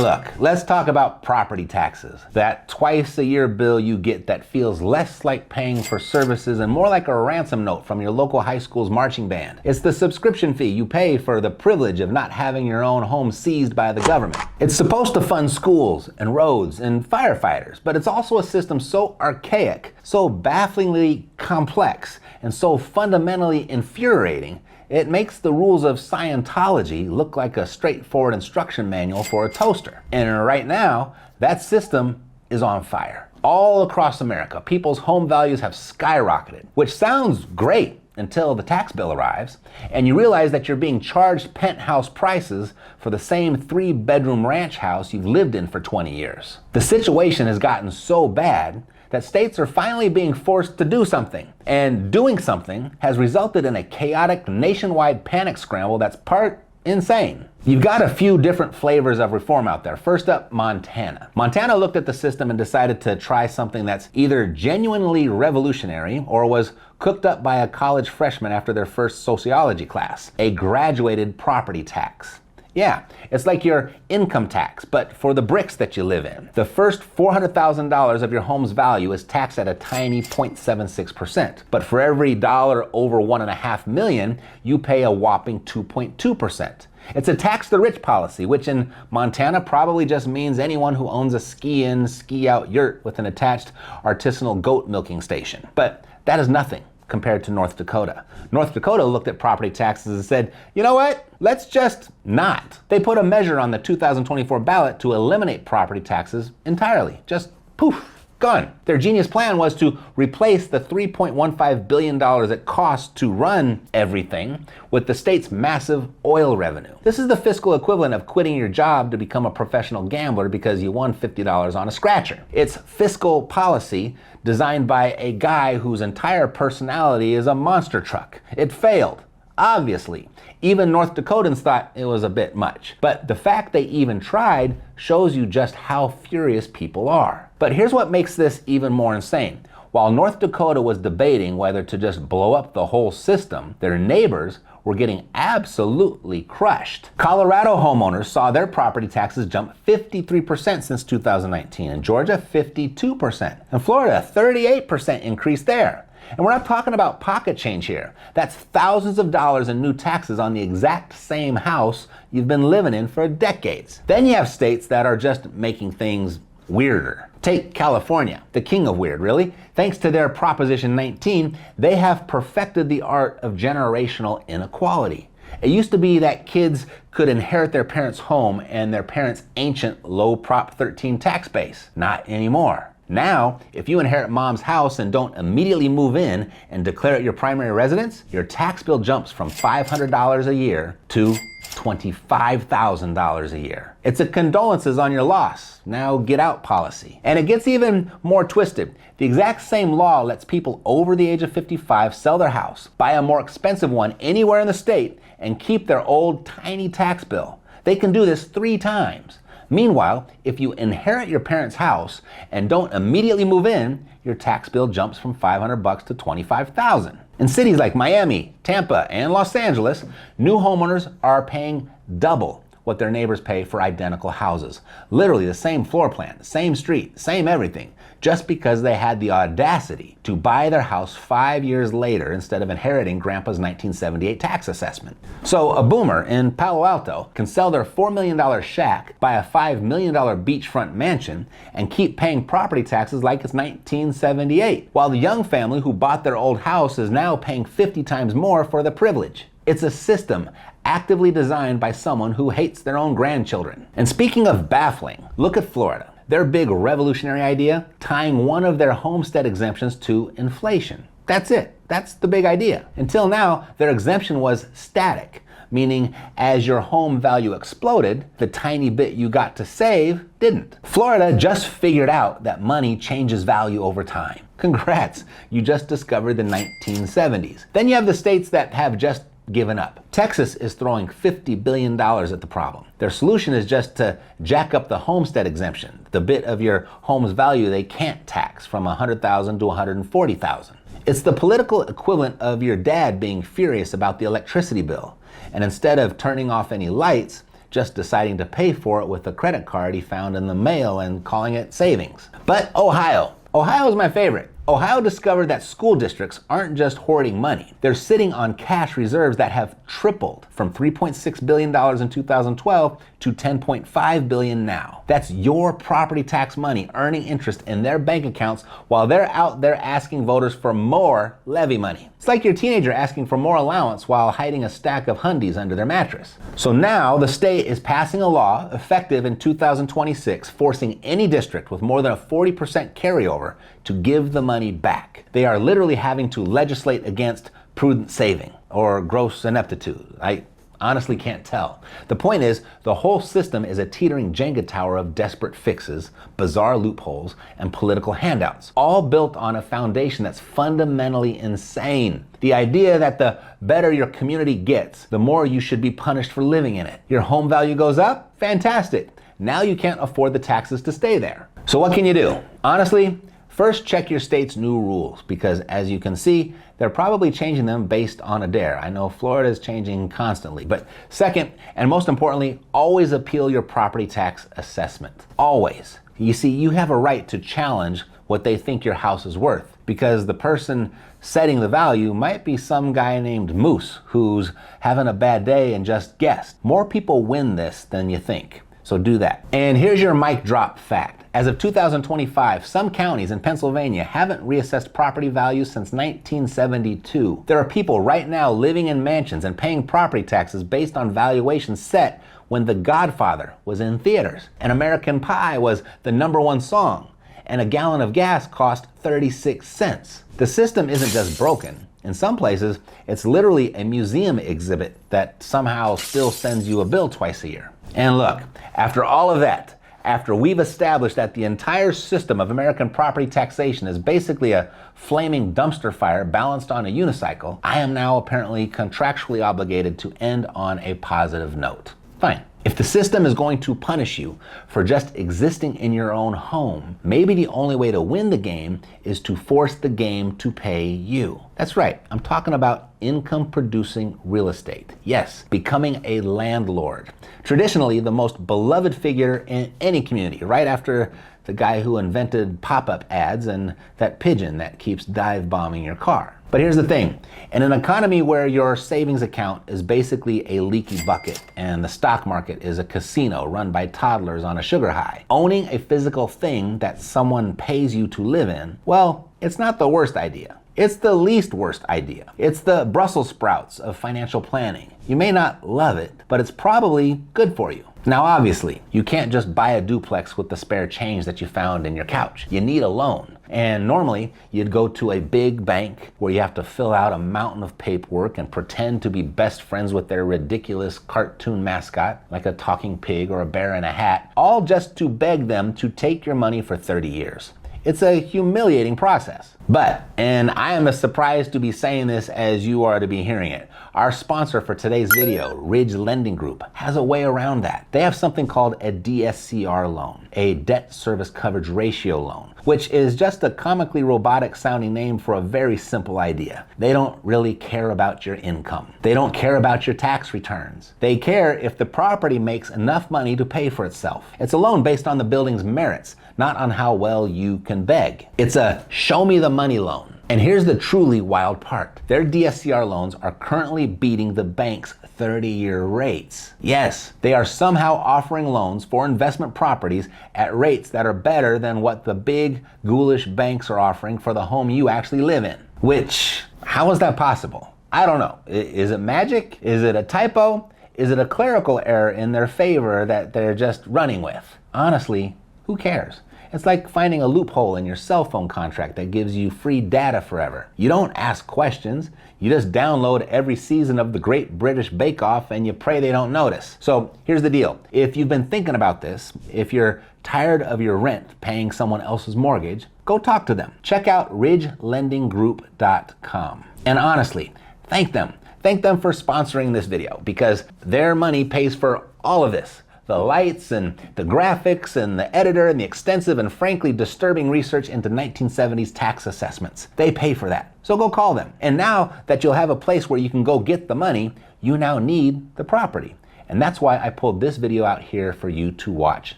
Look, let's talk about property taxes. That twice-a-year bill you get that feels less like paying for services and more like a ransom note from your local high school's marching band. It's the subscription fee you pay for the privilege of not having your own home seized by the government. It's supposed to fund schools and roads and firefighters, but it's also a system so archaic, so bafflingly complex, and so fundamentally infuriating, it makes the rules of Scientology look like a straightforward instruction manual for a toaster. And right now, that system is on fire. All across America, people's home values have skyrocketed, which sounds great until the tax bill arrives, and you realize that you're being charged penthouse prices for the same 3-bedroom ranch house you've lived in for 20 years. The situation has gotten so bad that states are finally being forced to do something. And doing something has resulted in a chaotic nationwide panic scramble that's part insane. You've got a few different flavors of reform out there. First up, Montana. Montana looked at the system and decided to try something that's either genuinely revolutionary or was cooked up by a college freshman after their first sociology class: a graduated property tax. Yeah, it's like your income tax, but for the bricks that you live in. The first $400,000 of your home's value is taxed at a tiny 0.76%. But for every dollar over $1.5 million, you pay a whopping 2.2%. It's a tax the rich policy, which in Montana probably just means anyone who owns a ski-in, ski-out yurt with an attached artisanal goat milking station. But that is nothing compared to North Dakota. North Dakota looked at property taxes and said, you know what? Let's just not. They put a measure on the 2024 ballot to eliminate property taxes entirely. Just poof, gone. Their genius plan was to replace the $3.15 billion it costs to run everything with the state's massive oil revenue. This is the fiscal equivalent of quitting your job to become a professional gambler because you won $50 on a scratcher. It's fiscal policy designed by a guy whose entire personality is a monster truck. It failed. Obviously, even North Dakotans thought it was a bit much. But the fact they even tried shows you just how furious people are. But here's what makes this even more insane. While North Dakota was debating whether to just blow up the whole system, their neighbors were getting absolutely crushed. Colorado homeowners saw their property taxes jump 53% since 2019, and Georgia 52%, and Florida 38% increase there. And we're not talking about pocket change here. That's thousands of dollars in new taxes on the exact same house you've been living in for decades. Then you have states that are just making things weirder. Take California, the king of weird, really. Thanks to their Proposition 19, they have perfected the art of generational inequality. It used to be that kids could inherit their parents' home and their parents' ancient low Prop 13 tax base. Not anymore. Now, if you inherit mom's house and don't immediately move in and declare it your primary residence, your tax bill jumps from $500 a year to $25,000 a year. It's a condolences on your loss, now get out policy. And it gets even more twisted. The exact same law lets people over the age of 55 sell their house, buy a more expensive one anywhere in the state, and keep their old tiny tax bill. They can do this 3 times. Meanwhile, if you inherit your parents' house and don't immediately move in, your tax bill jumps from $500 to $25,000. In cities like Miami, Tampa, and Los Angeles, new homeowners are paying double what their neighbors pay for identical houses. Literally the same floor plan, same street, same everything, just because they had the audacity to buy their house 5 years later instead of inheriting Grandpa's 1978 tax assessment. So a boomer in Palo Alto can sell their $4 million shack, buy a $5 million beachfront mansion, and keep paying property taxes like it's 1978, while the young family who bought their old house is now paying 50 times more for the privilege. It's a system actively designed by someone who hates their own grandchildren. And speaking of baffling, look at Florida. Their big revolutionary idea, tying one of their homestead exemptions to inflation. That's it. That's the big idea. Until now, their exemption was static, meaning as your home value exploded, the tiny bit you got to save didn't. Florida just figured out that money changes value over time. Congrats, you just discovered the 1970s. Then you have the states that have just given up. Texas is throwing $50 billion at the problem. Their solution is just to jack up the homestead exemption, the bit of your home's value they can't tax, from $100,000 to $140,000. It's the political equivalent of your dad being furious about the electricity bill, and instead of turning off any lights, just deciding to pay for it with a credit card he found in the mail and calling it savings. But Ohio is my favorite. Ohio discovered that school districts aren't just hoarding money. They're sitting on cash reserves that have tripled from $3.6 billion in 2012 to $10.5 billion now. That's your property tax money earning interest in their bank accounts while they're out there asking voters for more levy money. It's like your teenager asking for more allowance while hiding a stack of hundies under their mattress. So now the state is passing a law effective in 2026 forcing any district with more than a 40% carryover to give the money back. They are literally having to legislate against prudent saving or gross ineptitude. I honestly can't tell. The point is, the whole system is a teetering Jenga tower of desperate fixes, bizarre loopholes, and political handouts, all built on a foundation that's fundamentally insane. The idea that the better your community gets, the more you should be punished for living in it. Your home value goes up? Fantastic. Now you can't afford the taxes to stay there. So what can you do? Honestly, first, check your state's new rules because, as you can see, they're probably changing them based on a dare. I know Florida is changing constantly. But second, and most importantly, always appeal your property tax assessment. Always. You see, you have a right to challenge what they think your house is worth because the person setting the value might be some guy named Moose who's having a bad day and just guessed. More people win this than you think. So do that. And here's your mic drop fact. As of 2025, some counties in Pennsylvania haven't reassessed property values since 1972. There are people right now living in mansions and paying property taxes based on valuations set when The Godfather was in theaters, and American Pie was the #1 song, and a gallon of gas cost 36 cents. The system isn't just broken. In some places, it's literally a museum exhibit that somehow still sends you a bill twice a year. And look, after all of that, after we've established that the entire system of American property taxation is basically a flaming dumpster fire balanced on a unicycle, I am now apparently contractually obligated to end on a positive note. Fine. If the system is going to punish you for just existing in your own home, maybe the only way to win the game is to force the game to pay you. That's right, I'm talking about income-producing real estate. Yes, becoming a landlord. Traditionally, the most beloved figure in any community, right after the guy who invented pop-up ads and that pigeon that keeps dive-bombing your car. But here's the thing, in an economy where your savings account is basically a leaky bucket and the stock market is a casino run by toddlers on a sugar high, owning a physical thing that someone pays you to live in, well, it's not the worst idea. It's the least worst idea. It's the Brussels sprouts of financial planning. You may not love it, but it's probably good for you. Now, obviously, you can't just buy a duplex with the spare change that you found in your couch. You need a loan. And normally, you'd go to a big bank where you have to fill out a mountain of paperwork and pretend to be best friends with their ridiculous cartoon mascot, like a talking pig or a bear in a hat, all just to beg them to take your money for 30 years. It's a humiliating process. But, and I am as surprised to be saying this as you are to be hearing it, our sponsor for today's video, Ridge Lending Group, has a way around that. They have something called a DSCR loan, a debt service coverage ratio loan, which is just a comically robotic sounding name for a very simple idea. They don't really care about your income. They don't care about your tax returns. They care if the property makes enough money to pay for itself. It's a loan based on the building's merits, not on how well you can beg. It's a show me the money loan. And here's the truly wild part. Their DSCR loans are currently beating the bank's 30-year rates. Yes, they are somehow offering loans for investment properties at rates that are better than what the big, ghoulish banks are offering for the home you actually live in. Which, how is that possible? I don't know. Is it magic? Is it a typo? Is it a clerical error in their favor that they're just running with? Honestly, who cares? It's like finding a loophole in your cell phone contract that gives you free data forever. You don't ask questions. You just download every season of the Great British Bake Off and you pray they don't notice. So here's the deal. If you've been thinking about this, if you're tired of your rent paying someone else's mortgage, go talk to them. Check out ridgelendinggroup.com. And honestly, thank them. Thank them for sponsoring this video because their money pays for all of this. The lights and the graphics and the editor and the extensive and frankly disturbing research into 1970s tax assessments. They pay for that. So go call them. And now that you'll have a place where you can go get the money, you now need the property. And that's why I pulled this video out here for you to watch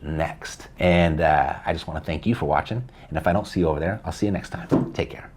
next. And I just want to thank you for watching. And if I don't see you over there, I'll see you next time. Take care.